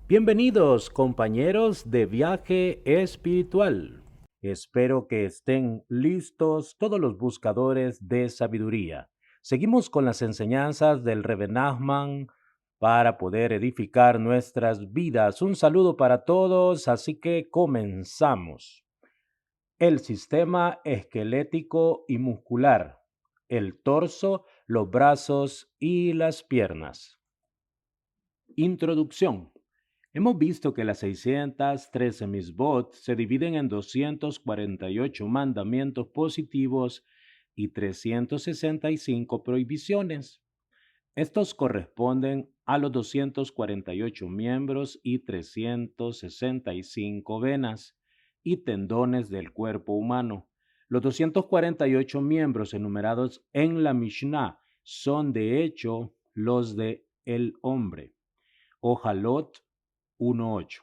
Bienvenidos compañeros de viaje espiritual. Espero que estén listos todos los buscadores de sabiduría. Seguimos con las enseñanzas del Rebbe Nachman para poder edificar nuestras vidas. Un saludo para todos, así que comenzamos. El sistema esquelético y muscular, el torso, los brazos y las piernas. Introducción. Hemos visto que las 613 misbot se dividen en 248 mandamientos positivos y 365 prohibiciones. Estos corresponden a los 248 miembros y 365 venas y tendones del cuerpo humano. Los 248 miembros enumerados en la Mishnah son de hecho los de el hombre. Ojalot 1.8.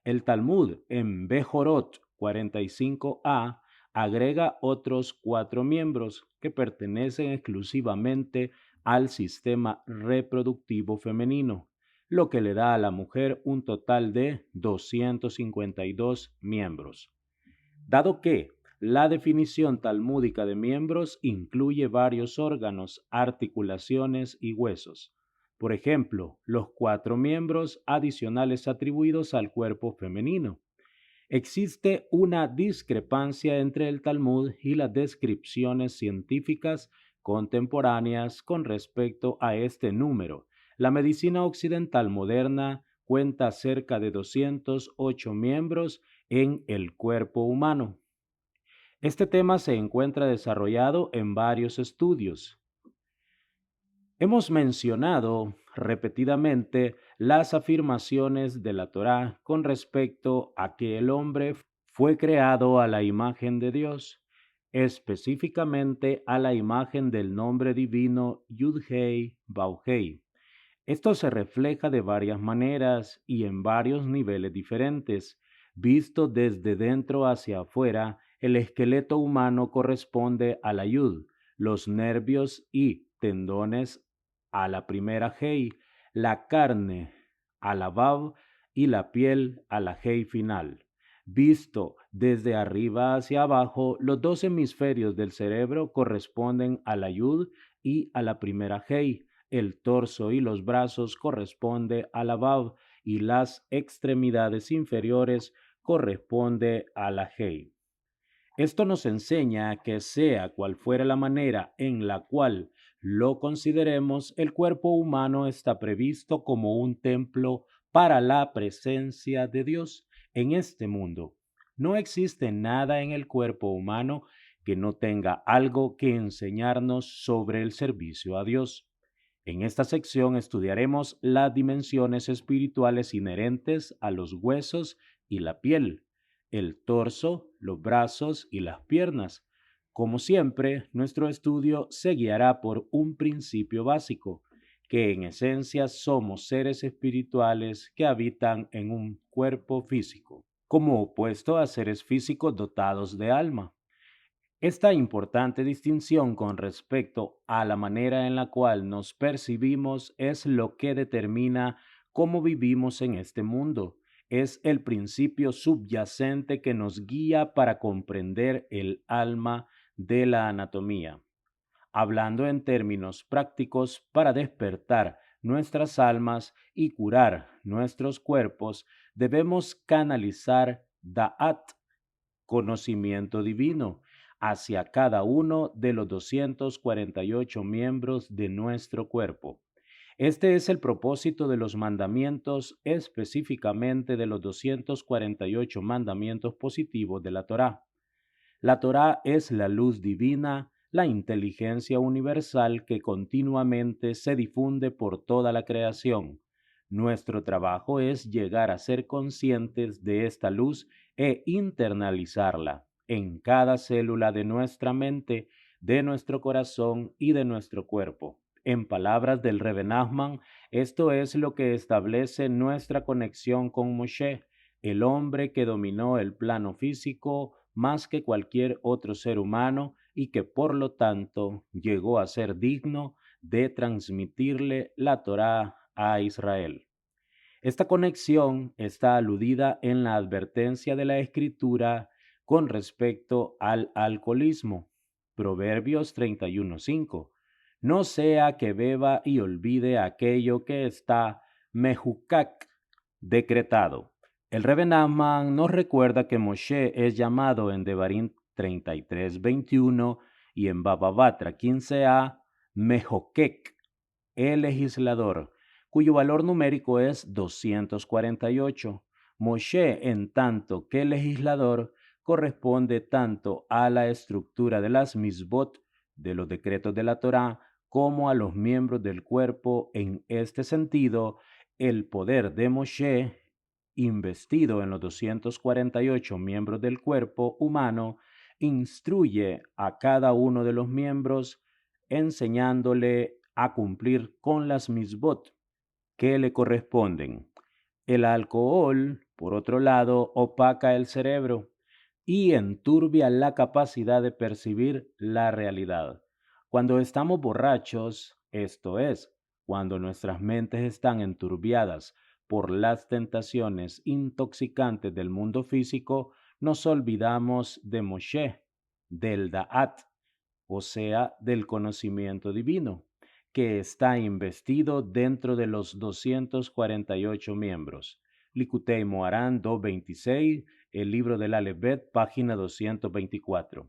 El Talmud en Bejorot 45a agrega otros 4 miembros que pertenecen exclusivamente al sistema reproductivo femenino, lo que le da a la mujer un total de 252 miembros. Dado que la definición talmúdica de miembros incluye varios órganos, articulaciones y huesos. Por ejemplo, los 4 miembros adicionales atribuidos al cuerpo femenino. Existe una discrepancia entre el Talmud y las descripciones científicas contemporáneas con respecto a este número. La medicina occidental moderna cuenta cerca de 208 miembros en el cuerpo humano. Este tema se encuentra desarrollado en varios estudios. Hemos mencionado repetidamente las afirmaciones de la Torá con respecto a que el hombre fue creado a la imagen de Dios, específicamente a la imagen del nombre divino Yud-Hei Vau-Hei. Esto se refleja de varias maneras y en varios niveles diferentes. Visto desde dentro hacia afuera, el esqueleto humano corresponde a la yud, los nervios y tendones a la primera hei, la carne a la vav y la piel a la hei final. Visto desde arriba hacia abajo, los dos hemisferios del cerebro corresponden a la yud y a la primera hei. El torso y los brazos corresponde a la vav y las extremidades inferiores corresponde a la hei. Esto nos enseña que sea cual fuera la manera en la cual lo consideremos, el cuerpo humano está previsto como un templo para la presencia de Dios en este mundo. No existe nada en el cuerpo humano que no tenga algo que enseñarnos sobre el servicio a Dios. En esta sección estudiaremos las dimensiones espirituales inherentes a los huesos y la piel, el torso, los brazos y las piernas. Como siempre, nuestro estudio se guiará por un principio básico, que en esencia somos seres espirituales que habitan en un cuerpo físico, como opuesto a seres físicos dotados de alma. Esta importante distinción con respecto a la manera en la cual nos percibimos es lo que determina cómo vivimos en este mundo. Es el principio subyacente que nos guía para comprender el alma de la anatomía. Hablando en términos prácticos, para despertar nuestras almas y curar nuestros cuerpos, debemos canalizar Da'at, conocimiento divino, hacia cada uno de los 248 miembros de nuestro cuerpo. Este es el propósito de los mandamientos, específicamente de los 248 mandamientos positivos de la Torá. La Torá es la luz divina, la inteligencia universal que continuamente se difunde por toda la creación. Nuestro trabajo es llegar a ser conscientes de esta luz e internalizarla en cada célula de nuestra mente, de nuestro corazón y de nuestro cuerpo. En palabras del Rebbe Nachman, esto es lo que establece nuestra conexión con Moshe, el hombre que dominó el plano físico más que cualquier otro ser humano y que por lo tanto llegó a ser digno de transmitirle la Torá a Israel. Esta conexión está aludida en la advertencia de la Escritura con respecto al alcoholismo. Proverbios 31:5. No sea que beba y olvide aquello que está mejucac, decretado. El Rebbe Nachman nos recuerda que Moshe es llamado en Devarim 33:21 y en Baba Batra 15a Mejokek, el legislador, cuyo valor numérico es 248. Moshe, en tanto que legislador, corresponde tanto a la estructura de las misbot, de los decretos de la Torá, como a los miembros del cuerpo. En este sentido, el poder de Moshe, investido en los 248 miembros del cuerpo humano, instruye a cada uno de los miembros enseñándole a cumplir con las misbot que le corresponden. El alcohol, por otro lado, opaca el cerebro y enturbia la capacidad de percibir la realidad. Cuando estamos borrachos, esto es, cuando nuestras mentes están enturbiadas por las tentaciones intoxicantes del mundo físico, nos olvidamos de Moshe, del Da'at, o sea, del conocimiento divino, que está investido dentro de los 248 miembros. Likutei Moharan 226, el libro del Alefbet, página 224.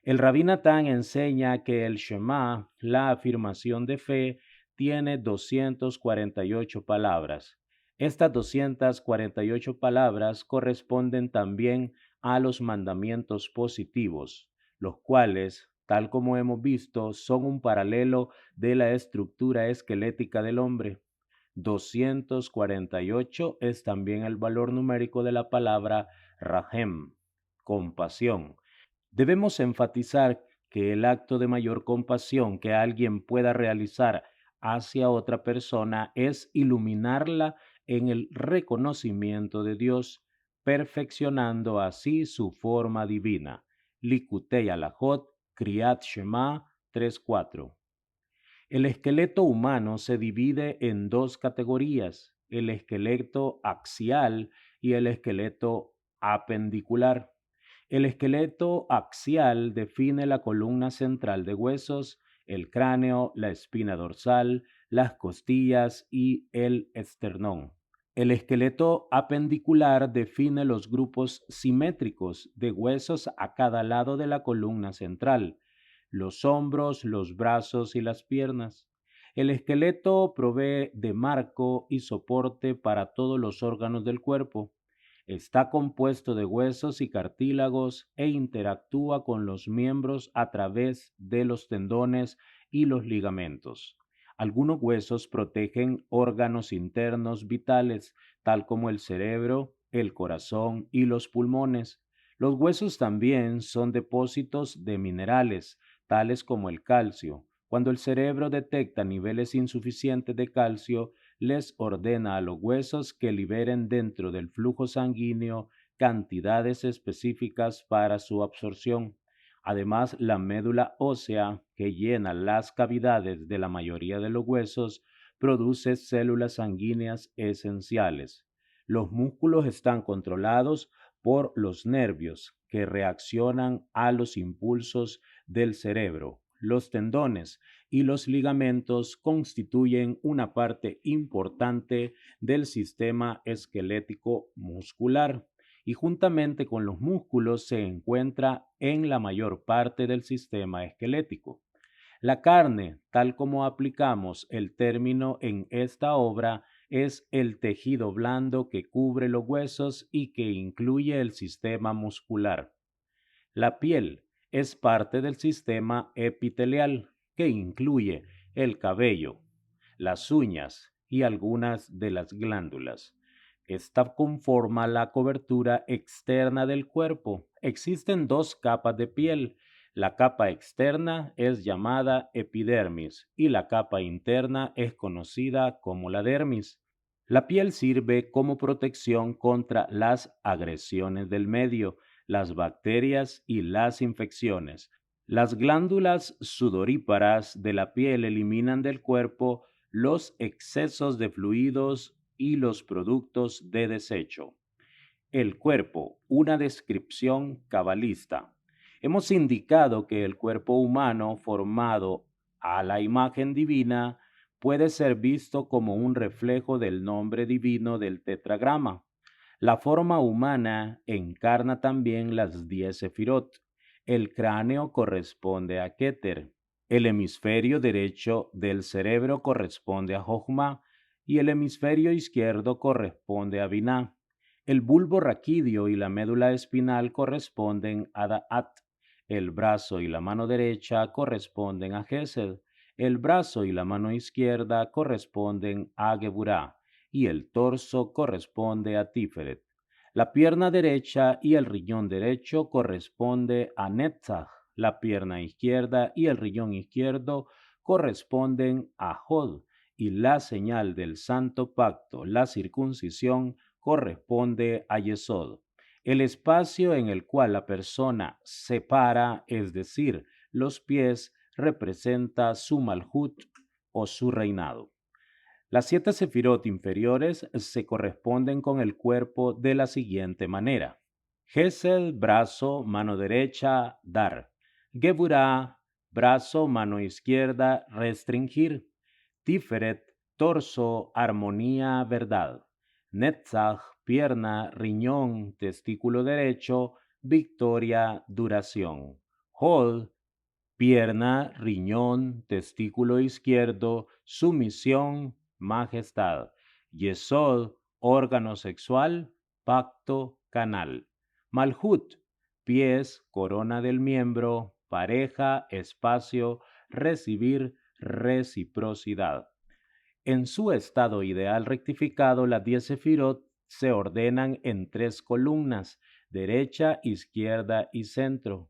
El Rabí Natán enseña que el Shema, la afirmación de fe, tiene 248 palabras. Estas 248 palabras corresponden también a los mandamientos positivos, los cuales, tal como hemos visto, son un paralelo de la estructura esquelética del hombre. 248 es también el valor numérico de la palabra Rahem, compasión. Debemos enfatizar que el acto de mayor compasión que alguien pueda realizar hacia otra persona es iluminarla en el reconocimiento de Dios, perfeccionando así su forma divina. Likutei Alajot, Kriyat Shema 3:4. El esqueleto humano se divide en dos categorías, el esqueleto axial y el esqueleto apendicular. El esqueleto axial define la columna central de huesos, el cráneo, la espina dorsal, las costillas y el esternón. El esqueleto apendicular define los grupos simétricos de huesos a cada lado de la columna central, los hombros, los brazos y las piernas. El esqueleto provee de marco y soporte para todos los órganos del cuerpo. Está compuesto de huesos y cartílagos e interactúa con los miembros a través de los tendones y los ligamentos. Algunos huesos protegen órganos internos vitales, tal como el cerebro, el corazón y los pulmones. Los huesos también son depósitos de minerales, tales como el calcio. Cuando el cerebro detecta niveles insuficientes de calcio, les ordena a los huesos que liberen dentro del flujo sanguíneo cantidades específicas para su absorción. Además, la médula ósea, que llena las cavidades de la mayoría de los huesos, produce células sanguíneas esenciales. Los músculos están controlados por los nervios, que reaccionan a los impulsos del cerebro. Los tendones y los ligamentos constituyen una parte importante del sistema esquelético muscular y juntamente con los músculos se encuentra en la mayor parte del sistema esquelético. La carne, tal como aplicamos el término en esta obra, es el tejido blando que cubre los huesos y que incluye el sistema muscular. La piel es parte del sistema epitelial, que incluye el cabello, las uñas y algunas de las glándulas. Esta conforma la cobertura externa del cuerpo. Existen dos capas de piel. La capa externa es llamada epidermis y la capa interna es conocida como la dermis. La piel sirve como protección contra las agresiones del medio, las bacterias y las infecciones. Las glándulas sudoríparas de la piel eliminan del cuerpo los excesos de fluidos y los productos de desecho. El cuerpo, una descripción cabalista. Hemos indicado que el cuerpo humano formado a la imagen divina puede ser visto como un reflejo del nombre divino del tetragrama. La forma humana encarna también las 10 sefirot. El cráneo corresponde a Keter. El hemisferio derecho del cerebro corresponde a Jochma y el hemisferio izquierdo corresponde a Binah. El bulbo raquídeo y la médula espinal corresponden a Da'at. El brazo y la mano derecha corresponden a Gesed. El brazo y la mano izquierda corresponden a Geburah y el torso corresponde a Tiferet. La pierna derecha y el riñón derecho corresponde a Netzach. La pierna izquierda y el riñón izquierdo corresponden a Hod. Y la señal del santo pacto, la circuncisión, corresponde a Yesod. El espacio en el cual la persona se para, es decir, los pies, representa su malhut o su reinado. Las 7 sefirot inferiores se corresponden con el cuerpo de la siguiente manera. Gesed, brazo, mano derecha, dar. Geburah, brazo, mano izquierda, restringir. Tiferet, torso, armonía, verdad. Netzach, pierna, riñón, testículo derecho, victoria, duración. Hod, pierna, riñón, testículo izquierdo, sumisión, majestad. Yesod, órgano sexual, pacto, canal. Malhut, pies, corona del miembro, pareja, espacio, recibir, reciprocidad. En su estado ideal rectificado, las 10 sefirot se ordenan en 3 columnas, derecha, izquierda y centro.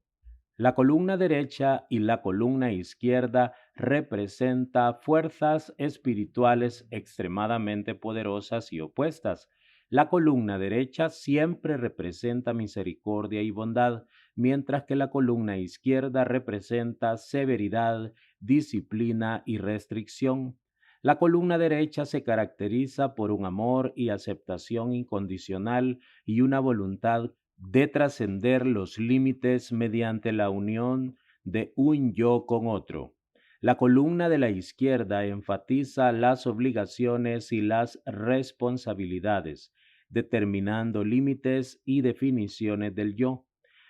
La columna derecha y la columna izquierda representa fuerzas espirituales extremadamente poderosas y opuestas. La columna derecha siempre representa misericordia y bondad, mientras que la columna izquierda representa severidad, disciplina y restricción. La columna derecha se caracteriza por un amor y aceptación incondicional y una voluntad de trascender los límites mediante la unión de un yo con otro. La columna de la izquierda enfatiza las obligaciones y las responsabilidades, determinando límites y definiciones del yo,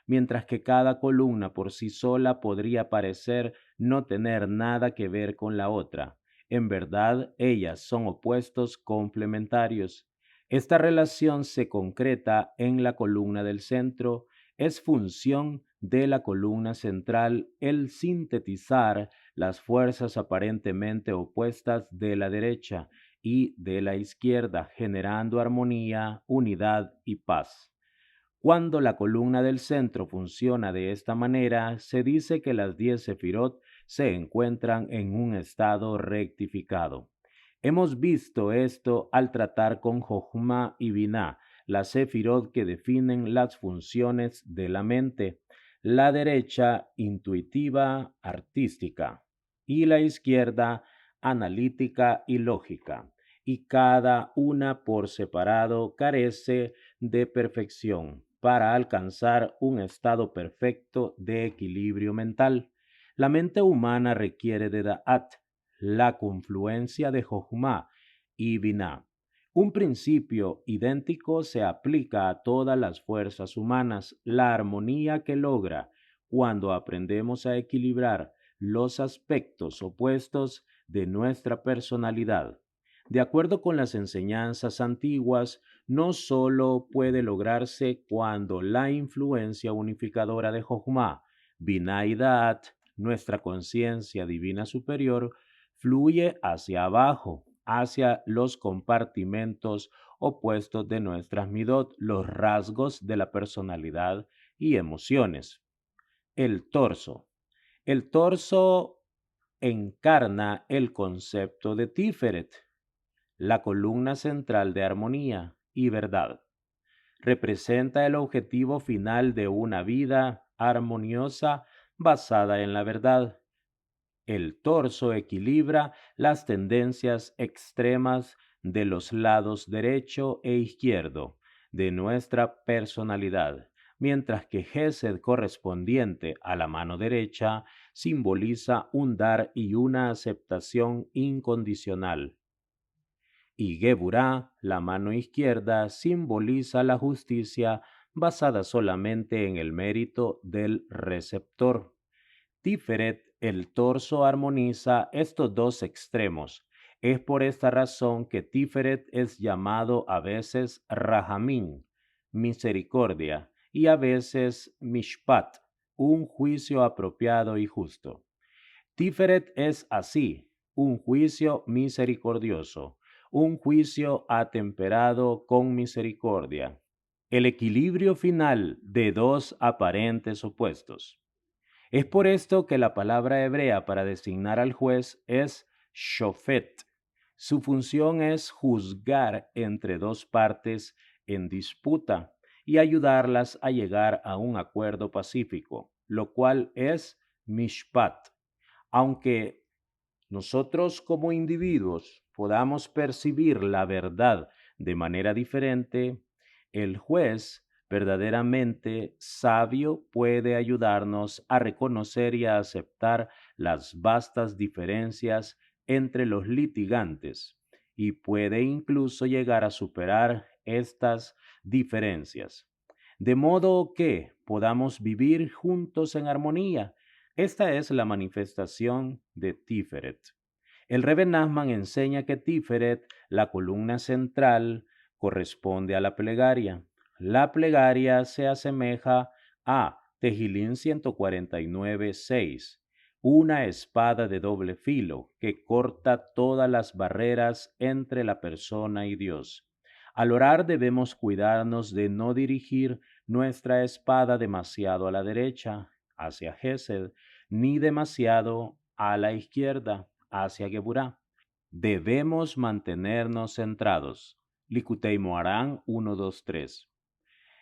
mientras que cada columna por sí sola podría parecer no tener nada que ver con la otra. En verdad, ellas son opuestos complementarios. Esta relación se concreta en la columna del centro, es función de la columna central el sintetizar las fuerzas aparentemente opuestas de la derecha y de la izquierda, generando armonía, unidad y paz. Cuando la columna del centro funciona de esta manera, se dice que las 10 sefirot se encuentran en un estado rectificado. Hemos visto esto al tratar con Jochma y Binah, las sefirot que definen las funciones de la mente, la derecha intuitiva, artística, y la izquierda analítica y lógica, y cada una por separado carece de perfección para alcanzar un estado perfecto de equilibrio mental. La mente humana requiere de Da'at, la confluencia de Jochma y Binah. Un principio idéntico se aplica a todas las fuerzas humanas, la armonía que logra cuando aprendemos a equilibrar los aspectos opuestos de nuestra personalidad. De acuerdo con las enseñanzas antiguas, no solo puede lograrse cuando la influencia unificadora de Jochma, Binah y Da'at, nuestra conciencia divina superior, fluye hacia abajo, hacia los compartimentos opuestos de nuestras midot, los rasgos de la personalidad y emociones. El torso. El torso encarna el concepto de Tiferet, la columna central de armonía y verdad. Representa el objetivo final de una vida armoniosa basada en la verdad. El torso equilibra las tendencias extremas de los lados derecho e izquierdo de nuestra personalidad, mientras que Gesed correspondiente a la mano derecha simboliza un dar y una aceptación incondicional. Y Geburá, la mano izquierda, simboliza la justicia basada solamente en el mérito del receptor. Tiferet, el torso, armoniza estos dos extremos. Es por esta razón que Tiferet es llamado a veces Rahamín, misericordia, y a veces Mishpat, un juicio apropiado y justo. Tiferet es así, un juicio misericordioso, un juicio atemperado con misericordia, el equilibrio final de dos aparentes opuestos. Es por esto que la palabra hebrea para designar al juez es shofet. Su función es juzgar entre dos partes en disputa y ayudarlas a llegar a un acuerdo pacífico, lo cual es mishpat. Aunque nosotros como individuos podamos percibir la verdad de manera diferente, el juez verdaderamente sabio puede ayudarnos a reconocer y a aceptar las vastas diferencias entre los litigantes y puede incluso llegar a superar estas diferencias, de modo que podamos vivir juntos en armonía. Esta es la manifestación de Tiferet. El Rebbe Nachman enseña que Tiferet, la columna central, corresponde a la plegaria. La plegaria se asemeja a Tejilín 149:6, una espada de doble filo que corta todas las barreras entre la persona y Dios. Al orar debemos cuidarnos de no dirigir nuestra espada demasiado a la derecha, hacia Gesed, ni demasiado a la izquierda, hacia Geburá. Debemos mantenernos centrados. Likutei Moharán 1, 2, 3.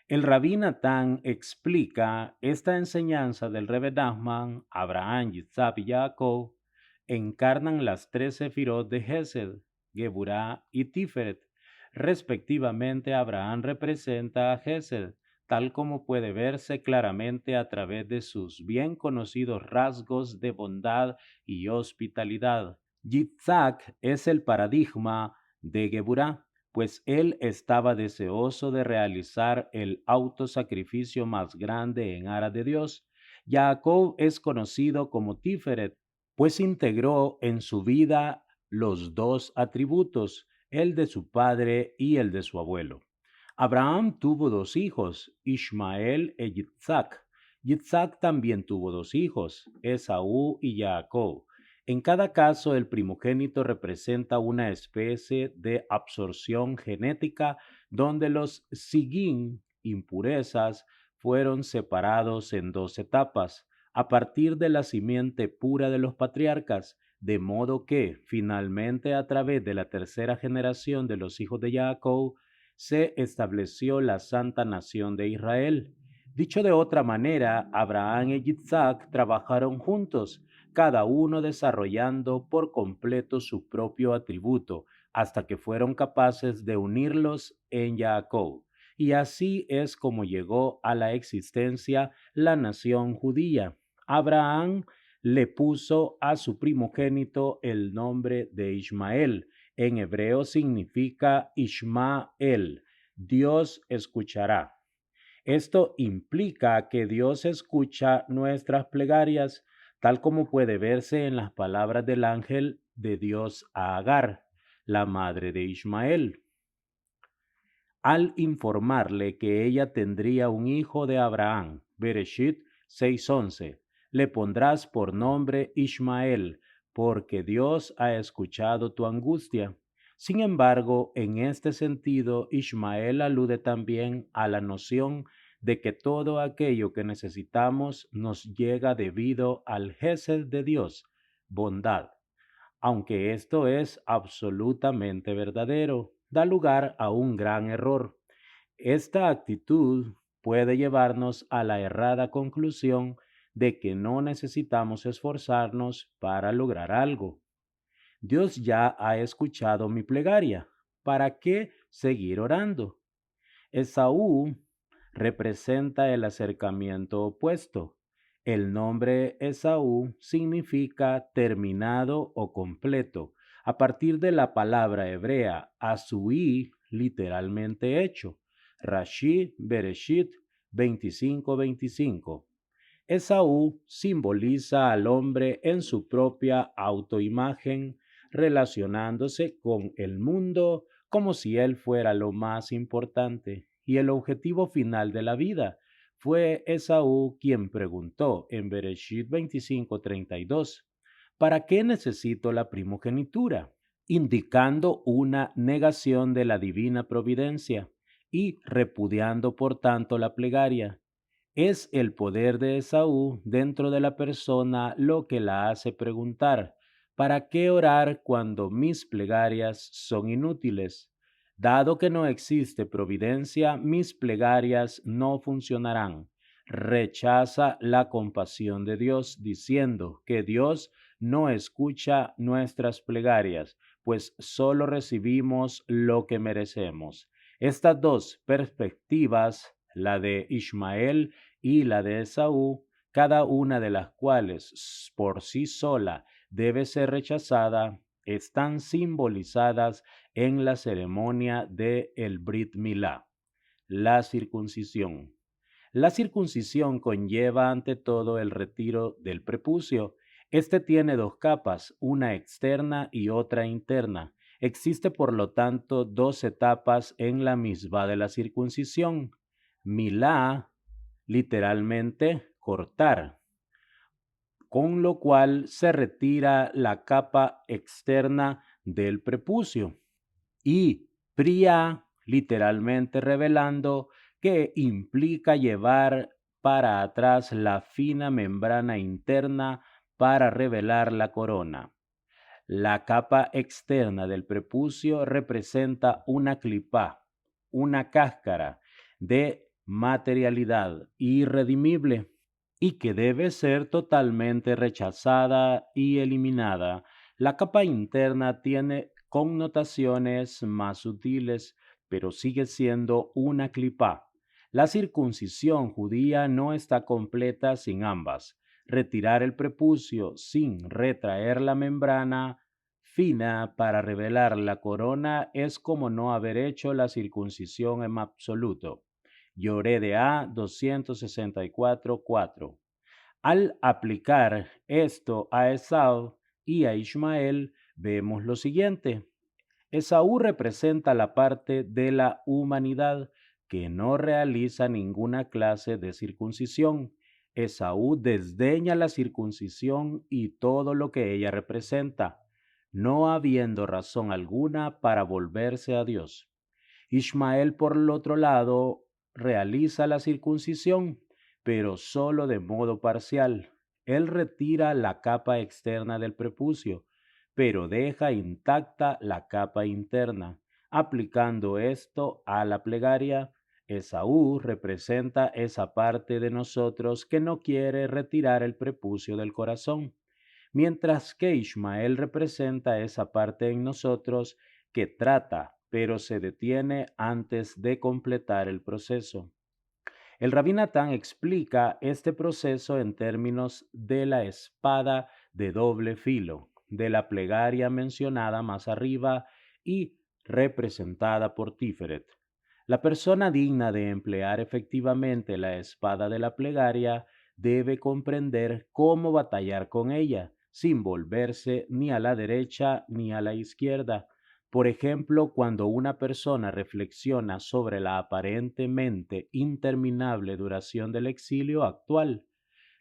El Rabí Natán explica esta enseñanza del Rebbe Nachman. Abraham, Yitzhak y Jacob encarnan las tres sefirot de Gesed, Geburá y Tiferet. Respectivamente, Abraham representa a Gesed, tal como puede verse claramente a través de sus bien conocidos rasgos de bondad y hospitalidad. Yitzhak es el paradigma de Geburá, pues él estaba deseoso de realizar el autosacrificio más grande en aras de Dios. Jacob es conocido como Tiferet, pues integró en su vida los dos atributos, el de su padre y el de su abuelo. Abraham tuvo dos hijos, Ismael e Yitzhak. Yitzhak también tuvo dos hijos, Esaú y Jacob. En cada caso, el primogénito representa una especie de absorción genética donde los sigin, impurezas, fueron separados en dos etapas, a partir de la simiente pura de los patriarcas, de modo que, finalmente, a través de la tercera generación de los hijos de Jacob, se estableció la santa nación de Israel. Dicho de otra manera, Abraham y Isaac trabajaron juntos, cada uno desarrollando por completo su propio atributo, hasta que fueron capaces de unirlos en Jacob. Y así es como llegó a la existencia la nación judía. Abraham le puso a su primogénito el nombre de Ismael. En hebreo significa Ishmael, Dios escuchará. Esto implica que Dios escucha nuestras plegarias, tal como puede verse en las palabras del ángel de Dios a Agar, la madre de Ismael, al informarle que ella tendría un hijo de Abraham. Bereshit 6:11. Le pondrás por nombre Ismael, porque Dios ha escuchado tu angustia. Sin embargo, en este sentido, Ismael alude también a la noción de que todo aquello que necesitamos nos llega debido al Gesed de Dios, bondad. Aunque esto es absolutamente verdadero, da lugar a un gran error. Esta actitud puede llevarnos a la errada conclusión de que no necesitamos esforzarnos para lograr algo. Dios ya ha escuchado mi plegaria. ¿para qué seguir orando? Esaú representa el acercamiento opuesto. El nombre Esaú significa terminado o completo, a partir de la palabra hebrea Asuí, literalmente hecho. Rashi Bereshit 25:25. Esaú simboliza al hombre en su propia autoimagen, relacionándose con el mundo como si él fuera lo más importante y el objetivo final de la vida. Fue Esaú quien preguntó en Bereshit 25:32, ¿para qué necesito la primogenitura? Indicando una negación de la divina providencia y repudiando por tanto la plegaria. Es el poder de Esaú dentro de la persona lo que la hace preguntar, ¿para qué orar cuando mis plegarias son inútiles? Dado que no existe providencia, mis plegarias no funcionarán. Rechaza la compasión de Dios diciendo que Dios no escucha nuestras plegarias, pues solo recibimos lo que merecemos. Estas dos perspectivas, la de Ismael y la de Esaú, cada una de las cuales por sí sola debe ser rechazada, están simbolizadas en la ceremonia de el Brit Milá, la circuncisión. La circuncisión conlleva ante todo el retiro del prepucio. Este tiene dos capas, una externa y otra interna. Existe por lo tanto dos etapas en la misma de la circuncisión. Milá, literalmente cortar, con lo cual se retira la capa externa del prepucio. Y pria, literalmente revelando, que implica llevar para atrás la fina membrana interna para revelar la corona. La capa externa del prepucio representa una clipa, una cáscara de materialidad irredimible y que debe ser totalmente rechazada y eliminada. La capa interna tiene connotaciones más sutiles, pero sigue siendo una clipa. La circuncisión judía no está completa sin ambas. Retirar el prepucio sin retraer la membrana fina para revelar la corona es como no haber hecho la circuncisión en absoluto. Lloré A 264:4. Al aplicar esto a Esaú y a Ismael, vemos lo siguiente. Esaú representa la parte de la humanidad que no realiza ninguna clase de circuncisión. Esaú desdeña la circuncisión y todo lo que ella representa, no habiendo razón alguna para volverse a Dios. Ismael, por el otro lado, realiza la circuncisión, pero solo de modo parcial. Él retira la capa externa del prepucio, pero deja intacta la capa interna. Aplicando esto a la plegaria, Esaú representa esa parte de nosotros que no quiere retirar el prepucio del corazón, mientras que Ismael representa esa parte en nosotros que trata, pero se detiene antes de completar el proceso. El Rabí Natán explica este proceso en términos de la espada de doble filo, de la plegaria mencionada más arriba y representada por Tiferet. La persona digna de emplear efectivamente la espada de la plegaria debe comprender cómo batallar con ella, sin volverse ni a la derecha ni a la izquierda. Por ejemplo, cuando una persona reflexiona sobre la aparentemente interminable duración del exilio actual,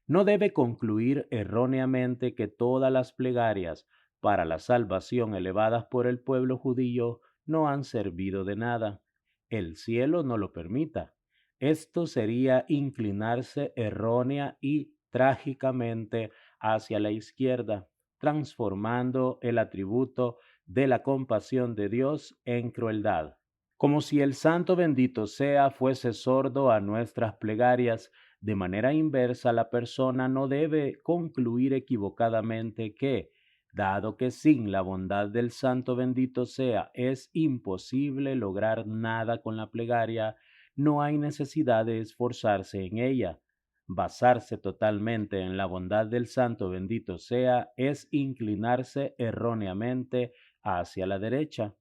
no debe concluir erróneamente que todas las plegarias para la salvación elevadas por el pueblo judío no han servido de nada. El cielo no lo permita. Esto sería inclinarse errónea y trágicamente hacia la izquierda, transformando el atributo de la compasión de Dios en crueldad. Como si el Santo bendito sea fuese sordo a nuestras plegarias, de manera inversa la persona no debe concluir equivocadamente que, Dado que sin la bondad del Santo bendito sea, es imposible lograr nada con la plegaria, no hay necesidad de esforzarse en ella. Basarse totalmente en la bondad del Santo bendito sea es inclinarse erróneamente hacia la derecha.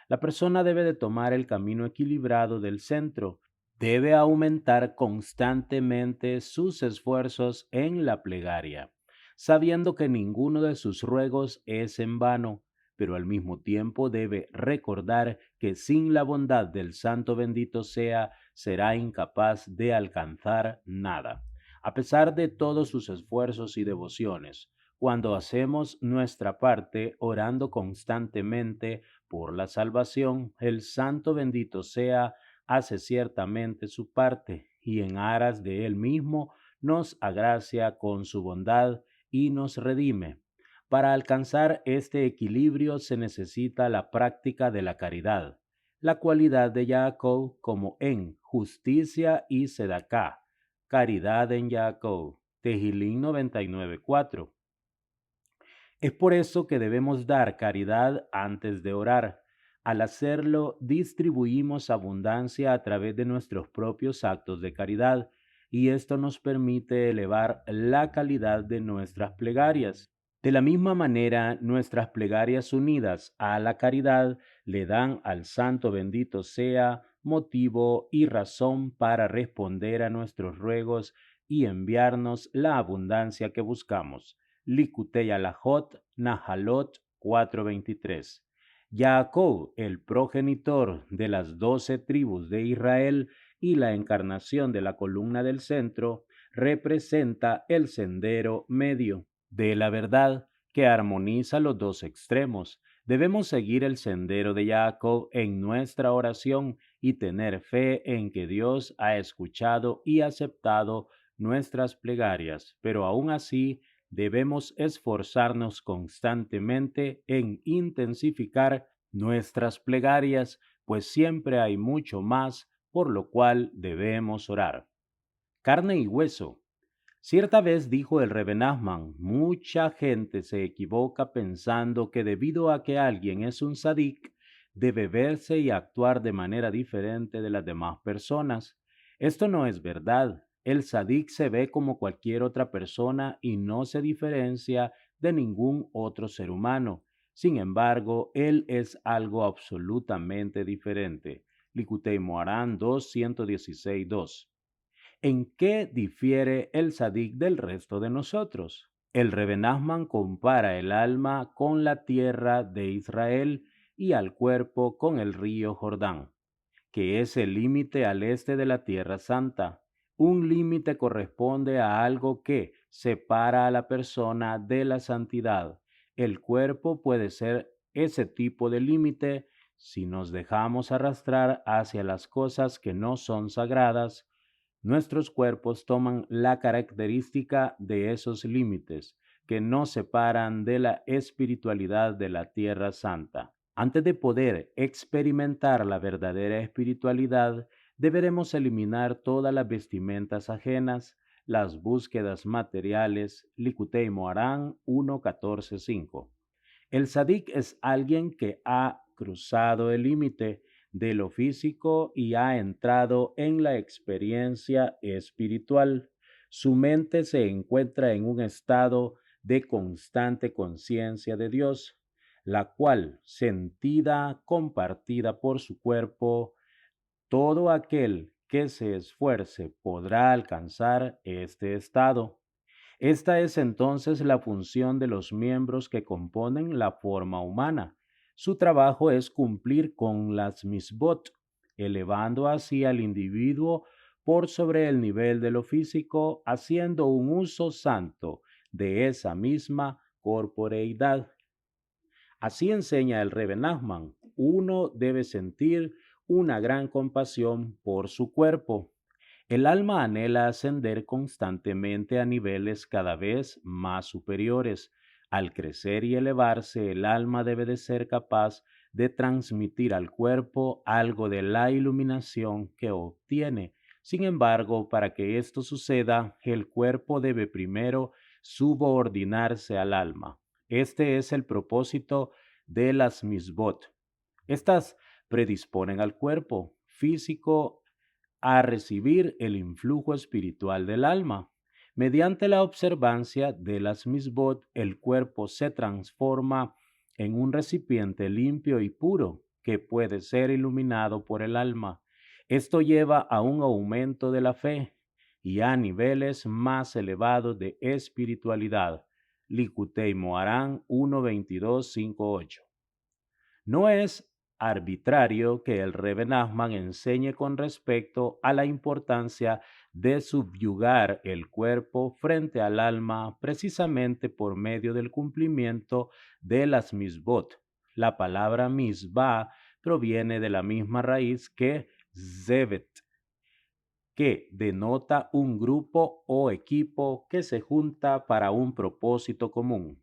La persona debe de tomar el camino equilibrado del centro, debe aumentar constantemente sus esfuerzos en la plegaria, sabiendo que ninguno de sus ruegos es en vano, pero al mismo tiempo debe recordar que sin la bondad del Santo bendito sea, será incapaz de alcanzar nada. A pesar de todos sus esfuerzos y devociones, cuando hacemos nuestra parte orando constantemente por la salvación, el Santo bendito sea hace ciertamente su parte y en aras de él mismo nos agracia con su bondad y nos redime. Para alcanzar este equilibrio se necesita la práctica de la caridad, la cualidad de Jacob como en justicia y sedacá, caridad en Jacob, Tehilín 99:4. Es por eso que debemos dar caridad antes de orar. Al hacerlo, distribuimos abundancia a través de nuestros propios actos de caridad, y esto nos permite elevar la calidad de nuestras plegarias. De la misma manera, nuestras plegarias unidas a la caridad le dan al Santo bendito sea motivo y razón para responder a nuestros ruegos y enviarnos la abundancia que buscamos. Likutei Alajot, Nahalot 4:23. Jacob, el progenitor de las 12 tribus de Israel y la encarnación de la columna del centro, representa el sendero medio de la verdad que armoniza los dos extremos. Debemos seguir el sendero de Jacob en nuestra oración y tener fe en que Dios ha escuchado y aceptado nuestras plegarias, pero aún así debemos esforzarnos constantemente en intensificar nuestras plegarias, pues siempre hay mucho más por lo cual debemos orar. Carne y hueso. Cierta vez dijo el Rebbe Nachman, mucha gente se equivoca pensando que debido a que alguien es un sadik, debe verse y actuar de manera diferente de las demás personas. Esto no es verdad. El sadik se ve como cualquier otra persona y no se diferencia de ningún otro ser humano. Sin embargo, él es algo absolutamente diferente. Likutei Moharan 2:116-2. ¿En qué difiere el sadik del resto de nosotros? El Rebbe Nachman compara el alma con la tierra de Israel y al cuerpo con el río Jordán, que es el límite al este de la Tierra Santa. Un límite corresponde a algo que separa a la persona de la santidad. El cuerpo puede ser ese tipo de límite si nos dejamos arrastrar hacia las cosas que no son sagradas. Nuestros cuerpos toman la característica de esos límites que nos separan de la espiritualidad de la Tierra Santa. Antes de poder experimentar la verdadera espiritualidad, deberemos eliminar todas las vestimentas ajenas, las búsquedas materiales. Likutei Moharan 1:14-5. El sadik es alguien que ha cruzado el límite de lo físico y ha entrado en la experiencia espiritual. Su mente se encuentra en un estado de constante conciencia de Dios, la cual, sentida, compartida por su cuerpo, todo aquel que se esfuerce podrá alcanzar este estado. Esta es entonces la función de los miembros que componen la forma humana. Su trabajo es cumplir con las misbot, elevando así al individuo por sobre el nivel de lo físico, haciendo un uso santo de esa misma corporeidad. Así enseña el Rebbe Nachman, uno debe sentir una gran compasión por su cuerpo. El alma anhela ascender constantemente a niveles cada vez más superiores. Al crecer y elevarse, el alma debe de ser capaz de transmitir al cuerpo algo de la iluminación que obtiene. Sin embargo, para que esto suceda, el cuerpo debe primero subordinarse al alma. Este es el propósito de las misbot. Estas predisponen al cuerpo físico a recibir el influjo espiritual del alma. Mediante la observancia de las misbot, el cuerpo se transforma en un recipiente limpio y puro que puede ser iluminado por el alma. Esto lleva a un aumento de la fe y a niveles más elevados de espiritualidad. Likutei Moharán 1:22-5:8. No es arbitrario que el Rebbe Nachman enseñe con respecto a la importancia de subyugar el cuerpo frente al alma precisamente por medio del cumplimiento de las misbot. La palabra misbah proviene de la misma raíz que zevet, que denota un grupo o equipo que se junta para un propósito común.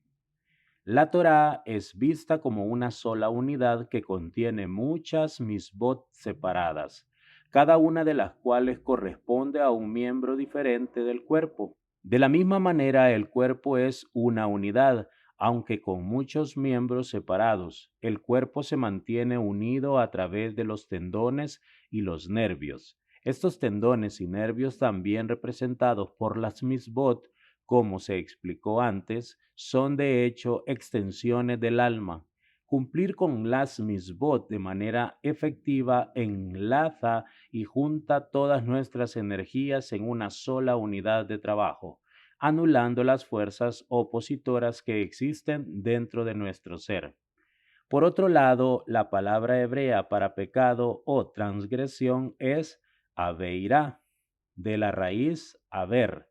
La Torá es vista como una sola unidad que contiene muchas misbot separadas, cada una de las cuales corresponde a un miembro diferente del cuerpo. De la misma manera, el cuerpo es una unidad, aunque con muchos miembros separados. El cuerpo se mantiene unido a través de los tendones y los nervios. Estos tendones y nervios, también representados por las misbot, como se explicó antes, son de hecho extensiones del alma. Cumplir con las misbot de manera efectiva enlaza y junta todas nuestras energías en una sola unidad de trabajo, anulando las fuerzas opositoras que existen dentro de nuestro ser. Por otro lado, la palabra hebrea para pecado o transgresión es aveirá, de la raíz haber,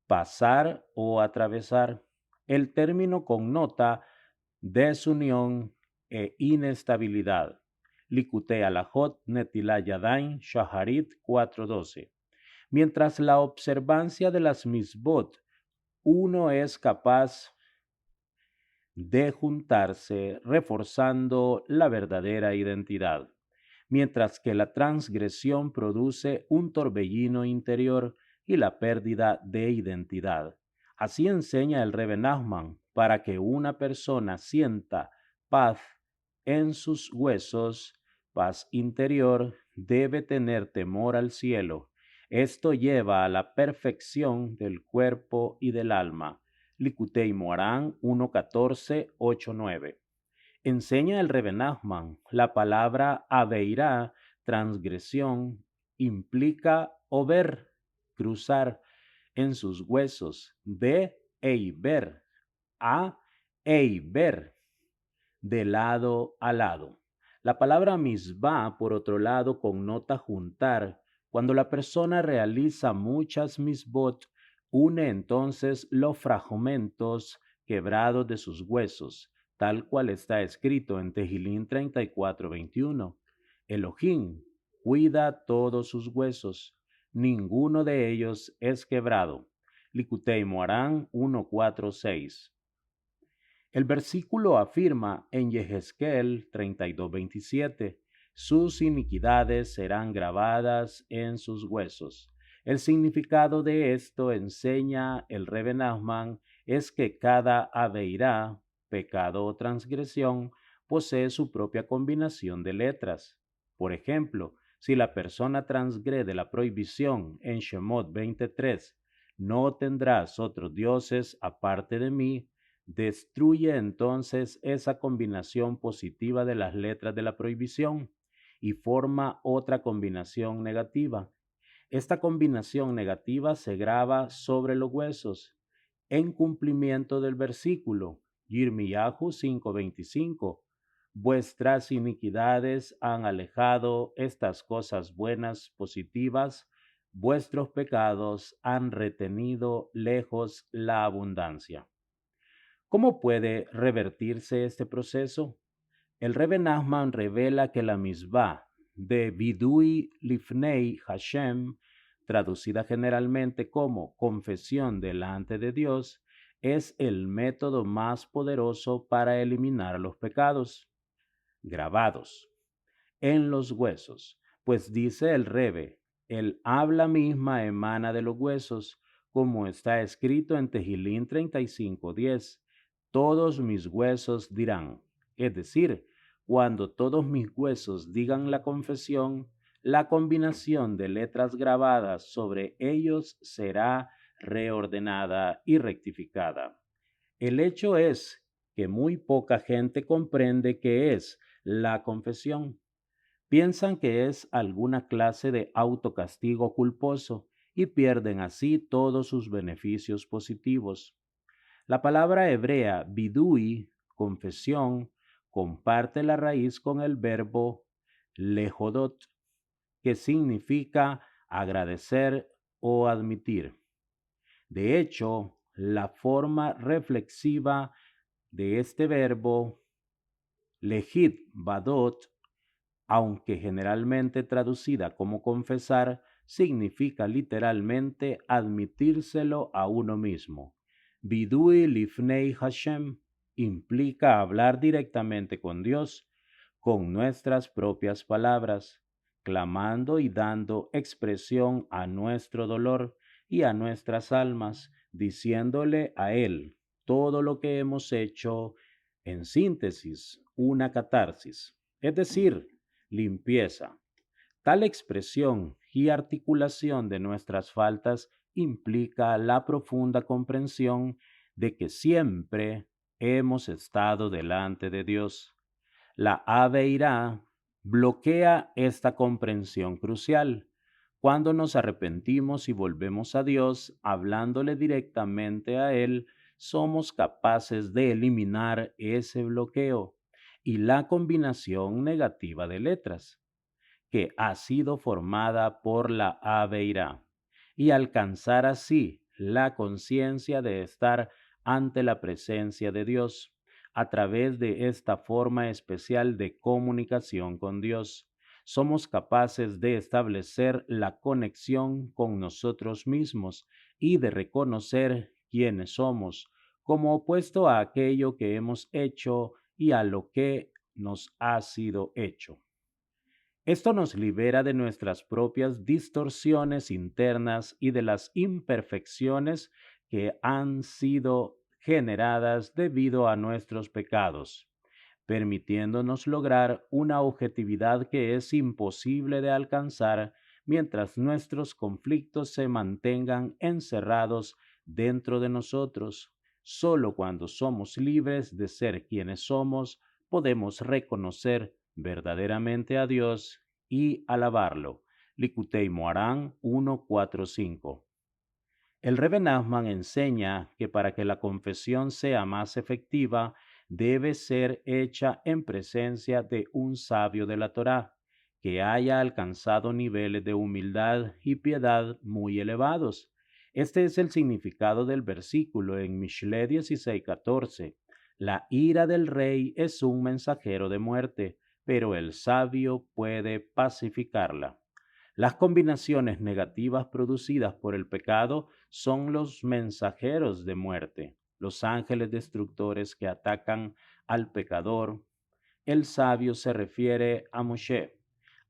pasar o atravesar. El término connota desunión e inestabilidad. Likutei Alajot Netilah Yadayim Shaharit 4:12. Mientras la observancia de las misbot, uno es capaz de juntarse reforzando la verdadera identidad, mientras que la transgresión produce un torbellino interior y la pérdida de identidad. Así enseña el Rebbe Nachman: para que una persona sienta paz en sus huesos, paz interior, debe tener temor al cielo. Esto lleva a la perfección del cuerpo y del alma. Likutei Moharán 1:14-8:9. Enseña el Rebbe Nachman: la palabra aveirá, transgresión, implica over, cruzar en sus huesos, de eiber, a eiber, de lado a lado. La palabra misbah, por otro lado, connota juntar. Cuando la persona realiza muchas misbot, une entonces los fragmentos quebrados de sus huesos, tal cual está escrito en Tejilín 34:21. Elohim cuida todos sus huesos, ninguno de ellos es quebrado. Likutei Moharán 1:4-6. El versículo afirma en Yehezkel 32:27, sus iniquidades serán grabadas en sus huesos. El significado de esto, enseña el Rebbe Nachman, es que cada aveirá, pecado o transgresión, posee su propia combinación de letras. Por ejemplo, si la persona transgrede la prohibición en Shemot 23, no tendrás otros dioses aparte de mí, destruye entonces esa combinación positiva de las letras de la prohibición y forma otra combinación negativa. Esta combinación negativa se graba sobre los huesos en cumplimiento del versículo Yirmiyahu 5:25. Vuestras iniquidades han alejado estas cosas buenas positivas, vuestros pecados han retenido lejos la abundancia. ¿Cómo puede revertirse este proceso? El Rebbe Nachman revela que la misbah de Vidui Lifnei Hashem, traducida generalmente como confesión delante de Dios, es el método más poderoso para eliminar los pecados grabados en los huesos, pues dice el Rebbe, el habla misma emana de los huesos, como está escrito en Tejilín 35:10. todos mis huesos dirán. Es decir, cuando todos mis huesos digan la confesión, la combinación de letras grabadas sobre ellos será reordenada y rectificada. El hecho es que muy poca gente comprende qué es la confesión. Piensan que es alguna clase de autocastigo culposo y pierden así todos sus beneficios positivos. La palabra hebrea vidui, confesión, comparte la raíz con el verbo lehodot, que significa agradecer o admitir. De hecho, la forma reflexiva de este verbo, lehid vadot, aunque generalmente traducida como confesar, significa literalmente admitírselo a uno mismo. Vidui lifnei Hashem implica hablar directamente con Dios, con nuestras propias palabras, clamando y dando expresión a nuestro dolor y a nuestras almas, diciéndole a Él todo lo que hemos hecho, en síntesis, una catarsis, es decir, limpieza. Tal expresión y articulación de nuestras faltas implica la profunda comprensión de que siempre hemos estado delante de Dios. La Aveirá bloquea esta comprensión crucial. Cuando nos arrepentimos y volvemos a Dios, hablándole directamente a Él, somos capaces de eliminar ese bloqueo y la combinación negativa de letras que ha sido formada por la Aveirá y alcanzar así la conciencia de estar ante la presencia de Dios a través de esta forma especial de comunicación con Dios. Somos capaces de establecer la conexión con nosotros mismos y de reconocer quiénes somos, como opuesto a aquello que hemos hecho y a lo que nos ha sido hecho. Esto nos libera de nuestras propias distorsiones internas y de las imperfecciones que han sido generadas debido a nuestros pecados, permitiéndonos lograr una objetividad que es imposible de alcanzar mientras nuestros conflictos se mantengan encerrados dentro de nosotros. Solo cuando somos libres de ser quienes somos, podemos reconocer verdaderamente a Dios y alabarlo. Likutei Moharán 1.4.5. El Rebbe Nachman enseña que para que la confesión sea más efectiva, debe ser hecha en presencia de un sabio de la Torá, que haya alcanzado niveles de humildad y piedad muy elevados. Este es el significado del versículo en Mishle 16:14. La ira del rey es un mensajero de muerte, pero el sabio puede pacificarla. Las combinaciones negativas producidas por el pecado son los mensajeros de muerte, los ángeles destructores que atacan al pecador. El sabio se refiere a Moshe,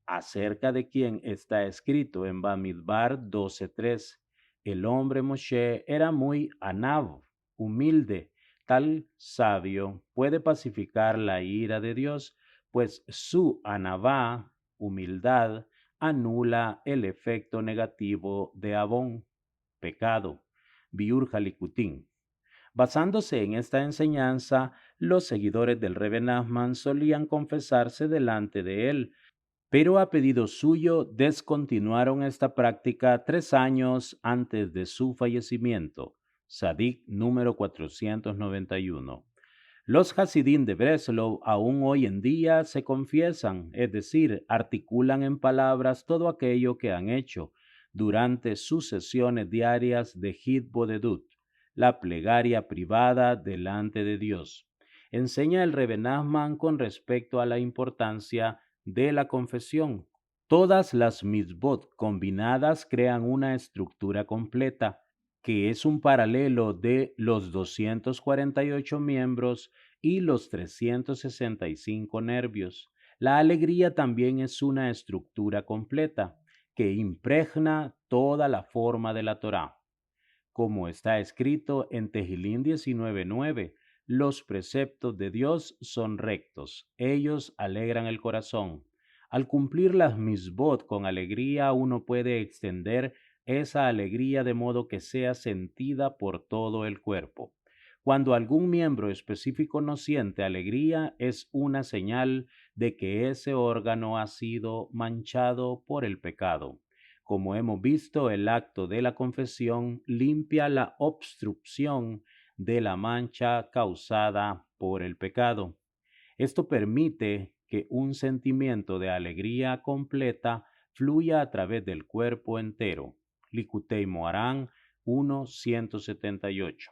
acerca de quien está escrito en Bamidbar 12:3. El hombre Moshe era muy anab, humilde. Tal sabio puede pacificar la ira de Dios, pues su anabá, humildad, anula el efecto negativo de Abón, pecado, Biur Halikutín. Basándose en esta enseñanza, los seguidores del Rebbe Nachman solían confesarse delante de él, pero a pedido suyo descontinuaron esta práctica 3 años antes de su fallecimiento. Sadik número 491. Los Hasidín de Breslov aún hoy en día se confiesan, es decir, articulan en palabras todo aquello que han hecho durante sus sesiones diarias de Hitbodedut, la plegaria privada delante de Dios. Enseña el Rebbe Nachman con respecto a la importancia de la confesión. Todas las mitzvot combinadas crean una estructura completa, que es un paralelo de los 248 miembros y los 365 nervios. La alegría también es una estructura completa, que impregna toda la forma de la Torá. Como está escrito en Tejilín 19:9, Los preceptos de Dios son rectos, ellos alegran el corazón. Al cumplir las misbot con alegría, uno puede extender esa alegría de modo que sea sentida por todo el cuerpo. Cuando algún miembro específico no siente alegría, es una señal de que ese órgano ha sido manchado por el pecado. Como hemos visto, el acto de la confesión limpia la obstrucción de la mancha causada por el pecado. Esto permite que un sentimiento de alegría completa fluya a través del cuerpo entero. Likutei Moharan 1.178.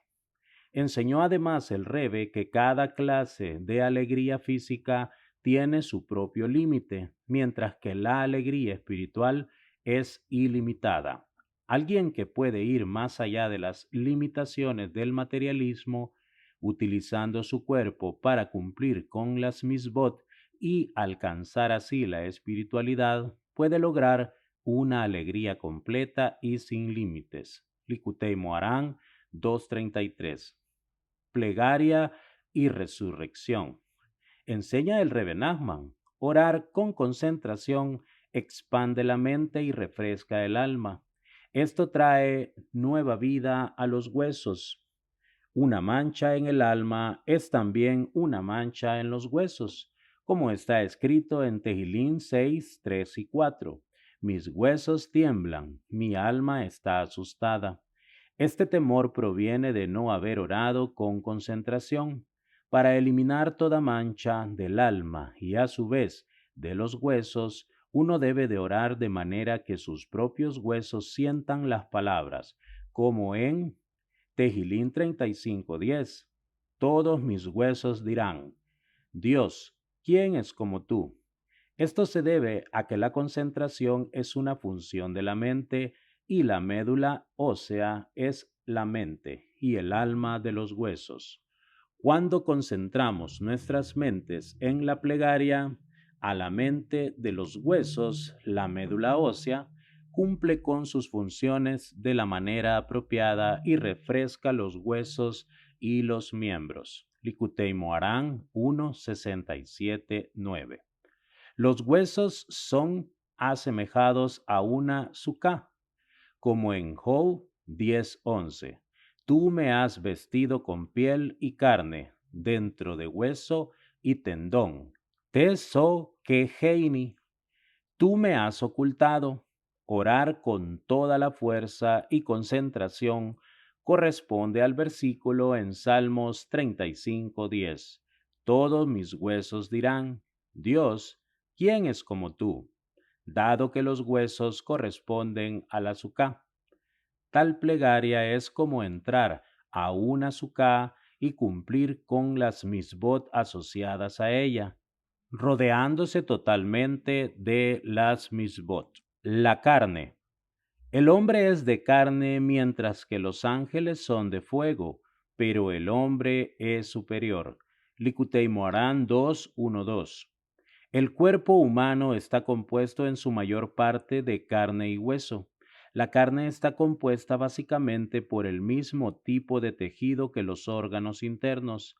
Enseñó además el Rebe que cada clase de alegría física tiene su propio límite, mientras que la alegría espiritual es ilimitada. Alguien que puede ir más allá de las limitaciones del materialismo, utilizando su cuerpo para cumplir con las misbot y alcanzar así la espiritualidad, puede lograr una alegría completa y sin límites. Likutei Moharan 2.33. Plegaria y resurrección. Enseña el Rebbe Nachman, orar con concentración expande la mente y refresca el alma. Esto trae nueva vida a los huesos. Una mancha en el alma es también una mancha en los huesos, como está escrito en Tehilín 6, 3 y 4. Mis huesos tiemblan, mi alma está asustada. Este temor proviene de no haber orado con concentración. Para eliminar toda mancha del alma y a su vez de los huesos, uno debe de orar de manera que sus propios huesos sientan las palabras, como en Tehilín 35:10. Todos mis huesos dirán, Dios, ¿quién es como tú? Esto se debe a que la concentración es una función de la mente y la médula ósea es la mente y el alma de los huesos. Cuando concentramos nuestras mentes en la plegaria, a la mente de los huesos, la médula ósea, cumple con sus funciones de la manera apropiada y refresca los huesos y los miembros. Likutei Moharan 1.67.9. Los huesos son asemejados a una suká, como en Job 10:11. Tú me has vestido con piel y carne, dentro de hueso y tendón. Teso quejeini. Tú me has ocultado. Orar con toda la fuerza y concentración corresponde al versículo en Salmos 35:10. Todos mis huesos dirán, Dios, ¿quién es como tú? Dado que los huesos corresponden al azúcar. Tal plegaria es como entrar a una azúcar y cumplir con las misbot asociadas a ella, rodeándose totalmente de las misbot. La carne. El hombre es de carne mientras que los ángeles son de fuego, pero el hombre es superior. Likutei Moharan 2.1.2. El cuerpo humano está compuesto en su mayor parte de carne y hueso. La carne está compuesta básicamente por el mismo tipo de tejido que los órganos internos.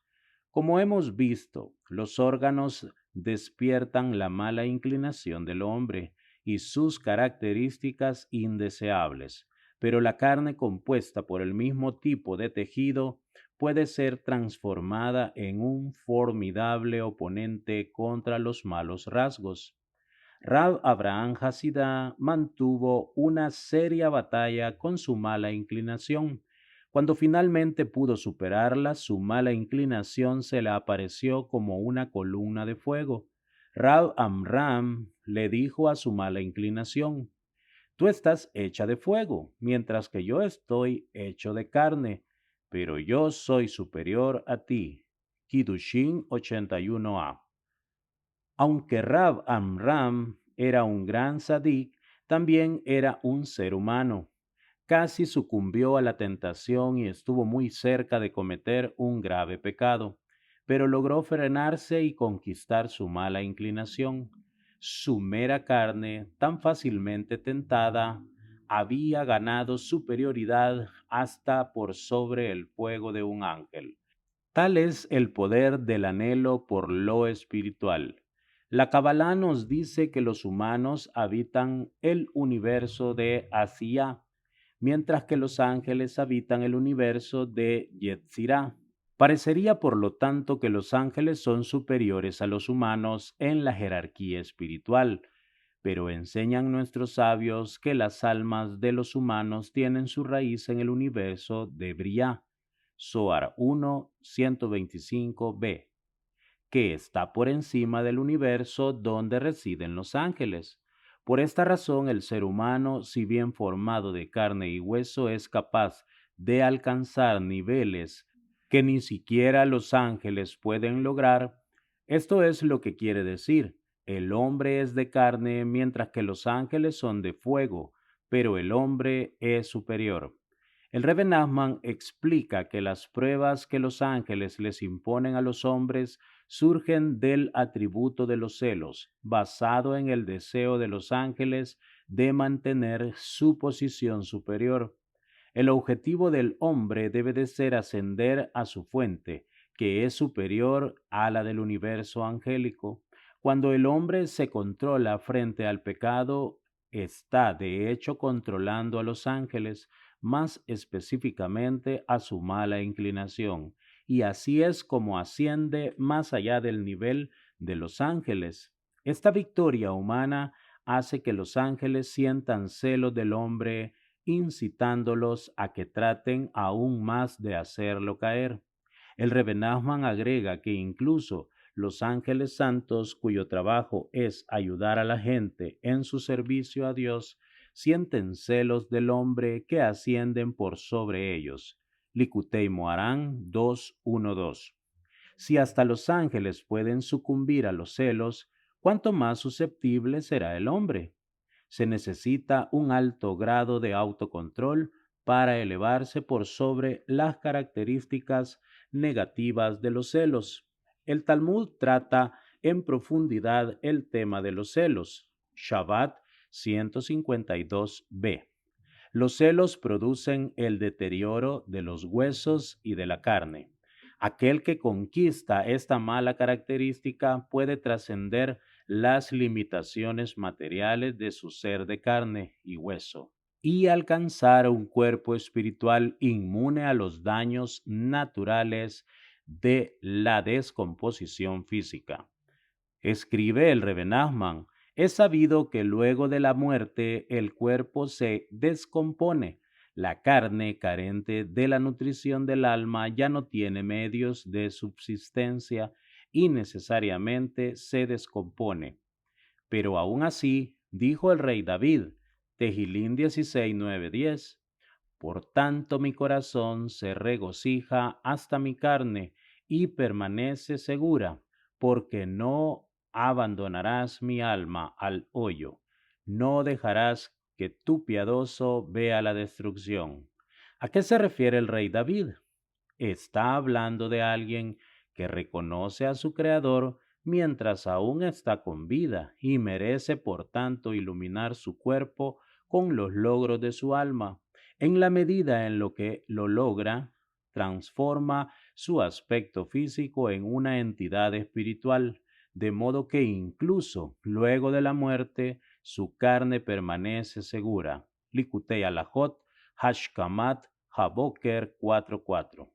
Como hemos visto, los órganos despiertan la mala inclinación del hombre y sus características indeseables, pero la carne compuesta por el mismo tipo de tejido puede ser transformada en un formidable oponente contra los malos rasgos. Rab Abraham Hasidá mantuvo una seria batalla con su mala inclinación. Cuando finalmente pudo superarla, su mala inclinación se le apareció como una columna de fuego. Rab Amram le dijo a su mala inclinación, Tú estás hecha de fuego, mientras que yo estoy hecho de carne, pero yo soy superior a ti. Kiddushin 81a. Aunque Rab Amram era un gran sadik, también era un ser humano. Casi sucumbió a la tentación y estuvo muy cerca de cometer un grave pecado, pero logró frenarse y conquistar su mala inclinación. Su mera carne, tan fácilmente tentada, había ganado superioridad hasta por sobre el fuego de un ángel. Tal es el poder del anhelo por lo espiritual. La Kabbalah nos dice que los humanos habitan el universo de Asiá, mientras que los ángeles habitan el universo de Yetzirah. Parecería, por lo tanto, que los ángeles son superiores a los humanos en la jerarquía espiritual, pero enseñan nuestros sabios que las almas de los humanos tienen su raíz en el universo de Briah, Zohar 1, 125b, que está por encima del universo donde residen los ángeles. Por esta razón, el ser humano, si bien formado de carne y hueso, es capaz de alcanzar niveles que ni siquiera los ángeles pueden lograr. Esto es lo que quiere decir: el hombre es de carne mientras que los ángeles son de fuego, pero el hombre es superior. El Rebbe Nachman explica que las pruebas que los ángeles les imponen a los hombres surgen del atributo de los celos, basado en el deseo de los ángeles de mantener su posición superior. El objetivo del hombre debe de ser ascender a su fuente, que es superior a la del universo angélico. Cuando el hombre se controla frente al pecado, está de hecho controlando a los ángeles, más específicamente a su mala inclinación, y así es como asciende más allá del nivel de los ángeles. Esta victoria humana hace que los ángeles sientan celos del hombre, incitándolos a que traten aún más de hacerlo caer. El Rebbe Nachman agrega que incluso los ángeles santos, cuyo trabajo es ayudar a la gente en su servicio a Dios, sienten celos del hombre que ascienden por sobre ellos. Likutei Moharán 2.1.2. Si hasta los ángeles pueden sucumbir a los celos, ¿cuánto más susceptible será el hombre? Se necesita un alto grado de autocontrol para elevarse por sobre las características negativas de los celos. El Talmud trata en profundidad el tema de los celos. Shabbat 152b. Los celos producen el deterioro de los huesos y de la carne. Aquel que conquista esta mala característica puede trascender las limitaciones materiales de su ser de carne y hueso y alcanzar un cuerpo espiritual inmune a los daños naturales de la descomposición física. Escribe el Rebbe Nachman: es sabido que luego de la muerte el cuerpo se descompone. La carne, carente de la nutrición del alma, ya no tiene medios de subsistencia y necesariamente se descompone. Pero aún así, dijo el rey David, Tejilín 16:9-10, por tanto mi corazón se regocija hasta mi carne y permanece segura, porque no abandonarás mi alma al hoyo, no dejarás que tu piadoso vea la destrucción. ¿A qué se refiere el rey David? Está hablando de alguien que reconoce a su Creador mientras aún está con vida y merece por tanto iluminar su cuerpo con los logros de su alma. En la medida en lo que lo logra, transforma su aspecto físico en una entidad espiritual, de modo que incluso luego de la muerte su carne permanece segura. Likutei Halachot, Hashkamat, Haboker 4:4.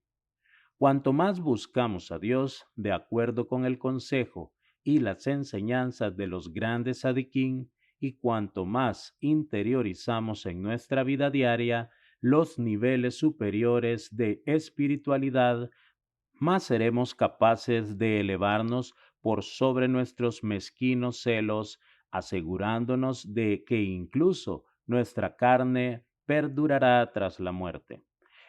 Cuanto más buscamos a Dios de acuerdo con el consejo y las enseñanzas de los grandes sadiquín, y cuanto más interiorizamos en nuestra vida diaria los niveles superiores de espiritualidad, más seremos capaces de elevarnos por sobre nuestros mezquinos celos, asegurándonos de que incluso nuestra carne perdurará tras la muerte.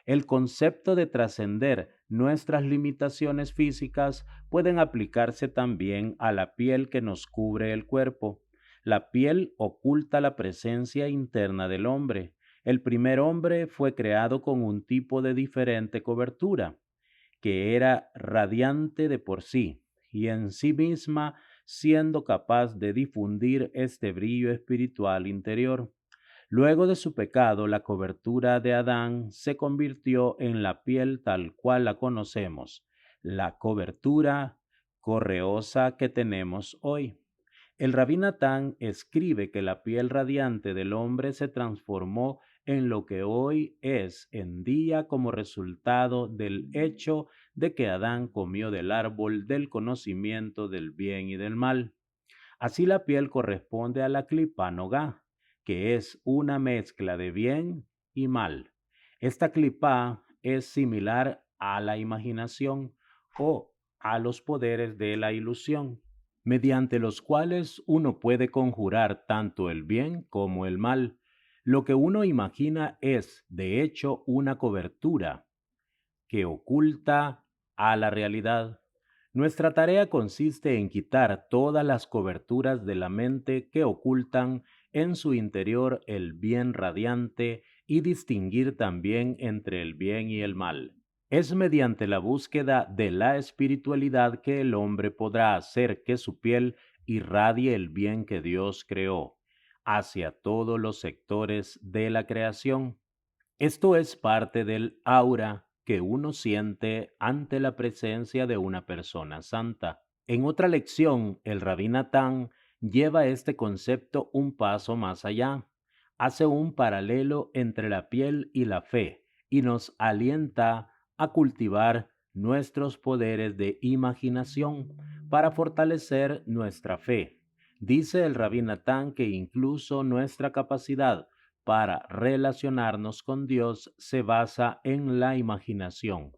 El concepto de trascender nuestras limitaciones físicas pueden aplicarse también a la piel que nos cubre el cuerpo. La piel oculta la presencia interna del hombre. El primer hombre fue creado con un tipo de diferente cobertura, que era radiante de por sí, y en sí misma siendo capaz de difundir este brillo espiritual interior. Luego de su pecado, la cobertura de Adán se convirtió en la piel tal cual la conocemos. la cobertura correosa que tenemos hoy. El Rabí Natán escribe que la piel radiante del hombre se transformó en lo que hoy es en día como resultado del hecho de que Adán comió del árbol del conocimiento del bien y del mal. Así la piel corresponde a la clipa nogá, que es una mezcla de bien y mal. Esta clipa es similar a la imaginación o a los poderes de la ilusión, mediante los cuales uno puede conjurar tanto el bien como el mal. Lo que uno imagina es, de hecho, una cobertura que oculta a la realidad. Nuestra tarea consiste en quitar todas las coberturas de la mente que ocultan en su interior el bien radiante y distinguir también entre el bien y el mal. Es mediante la búsqueda de la espiritualidad que el hombre podrá hacer que su piel irradie el bien que Dios creó hacia todos los sectores de la creación. Esto es parte del aura que uno siente ante la presencia de una persona santa. En otra lección, el Rabí Natán lleva este concepto un paso más allá. Hace un paralelo entre la piel y la fe y nos alienta a cultivar nuestros poderes de imaginación para fortalecer nuestra fe. Dice el Rabí Natán que incluso nuestra capacidad para relacionarnos con Dios se basa en la imaginación,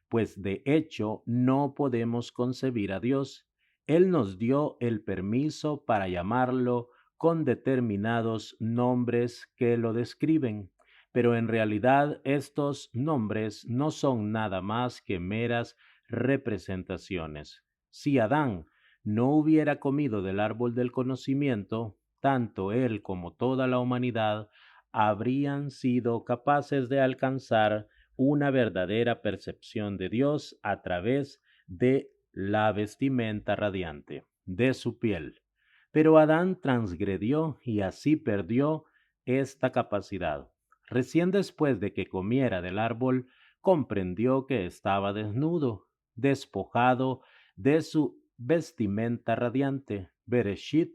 pues de hecho no podemos concebir a Dios. Él nos dio el permiso para llamarlo con determinados nombres que lo describen, pero en realidad estos nombres no son nada más que meras representaciones. Si Adán no hubiera comido del árbol del conocimiento, tanto él como toda la humanidad habrían sido capaces de alcanzar una verdadera percepción de Dios a través de la vestimenta radiante de su piel. Pero Adán transgredió y así perdió esta capacidad. Recién después de que comiera del árbol, comprendió que estaba desnudo, despojado de su vestimenta radiante. Bereshit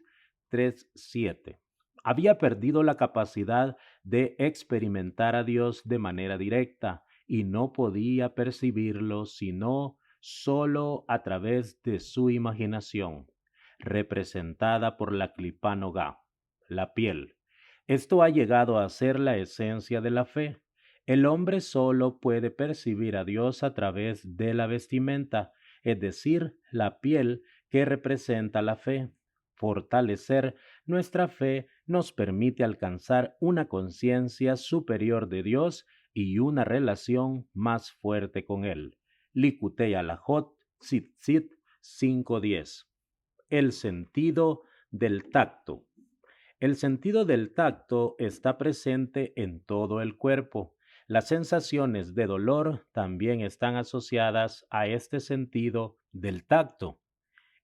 3:7. Había perdido la capacidad de experimentar a Dios de manera directa y no podía percibirlo sino solo a través de su imaginación, representada por la clipa nogá, la piel. Esto ha llegado a ser la esencia de la fe. El hombre solo puede percibir a Dios a través de la vestimenta, es decir, la piel que representa la fe. Fortalecer nuestra fe nos permite alcanzar una conciencia superior de Dios y una relación más fuerte con Él. Likutei Halajot, Tzitzit 5:10. El sentido del tacto. El sentido del tacto está presente en todo el cuerpo. Las sensaciones de dolor también están asociadas a este sentido del tacto.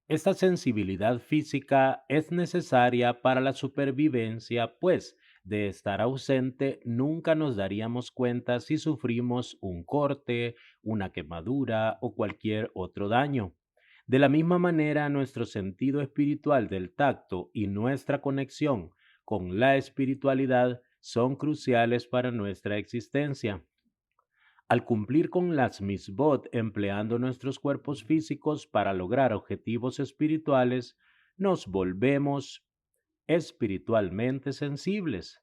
Esta sensibilidad física es necesaria para la supervivencia, pues de estar ausente nunca nos daríamos cuenta si sufrimos un corte, una quemadura o cualquier otro daño. De la misma manera, nuestro sentido espiritual del tacto y nuestra conexión con la espiritualidad son cruciales para nuestra existencia. Al cumplir con las misbot empleando nuestros cuerpos físicos para lograr objetivos espirituales, nos volvemos espiritualmente sensibles.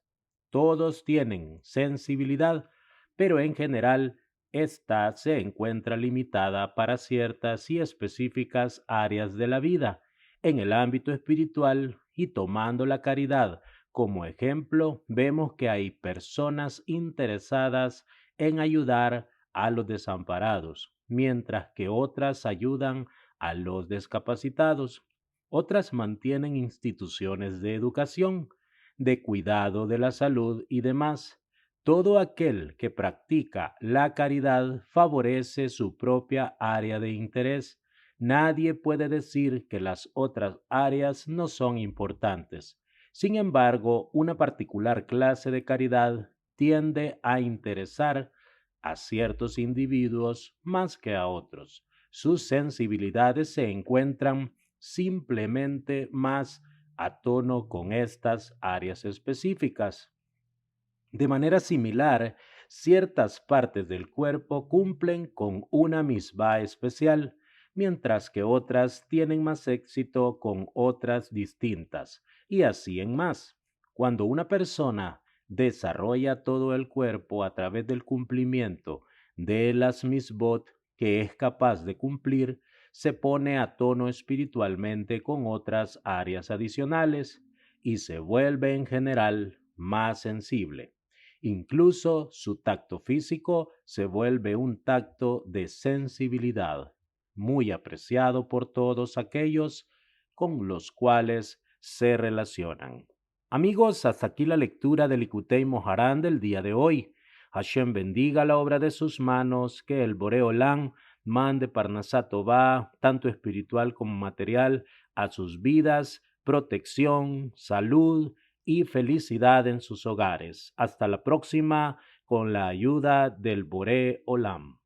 Todos tienen sensibilidad, pero en general esta se encuentra limitada para ciertas y específicas áreas de la vida. En el ámbito espiritual y tomando la caridad como ejemplo, vemos que hay personas interesadas en ayudar a los desamparados, mientras que otras ayudan a los discapacitados. Otras mantienen instituciones de educación, de cuidado de la salud y demás. Todo aquel que practica la caridad favorece su propia área de interés. Nadie puede decir que las otras áreas no son importantes. Sin embargo, una particular clase de caridad tiende a interesar a ciertos individuos más que a otros. sus sensibilidades se encuentran simplemente más a tono con estas áreas específicas. De manera similar, ciertas partes del cuerpo cumplen con una misma especial, mientras que otras tienen más éxito con otras distintas, y así en más. Cuando una persona desarrolla todo el cuerpo a través del cumplimiento de las misbot que es capaz de cumplir, se pone a tono espiritualmente con otras áreas adicionales y se vuelve en general más sensible. Incluso su tacto físico se vuelve un tacto de sensibilidad, muy apreciado por todos aquellos con los cuales se relacionan. Amigos, hasta aquí la lectura del Likutei Moharán del día de hoy. Hashem bendiga la obra de sus manos, que el Boreolán mande Parnasá Tová, tanto espiritual como material, a sus vidas, protección, salud y felicidad en sus hogares. Hasta la próxima con la ayuda del Boré Olam.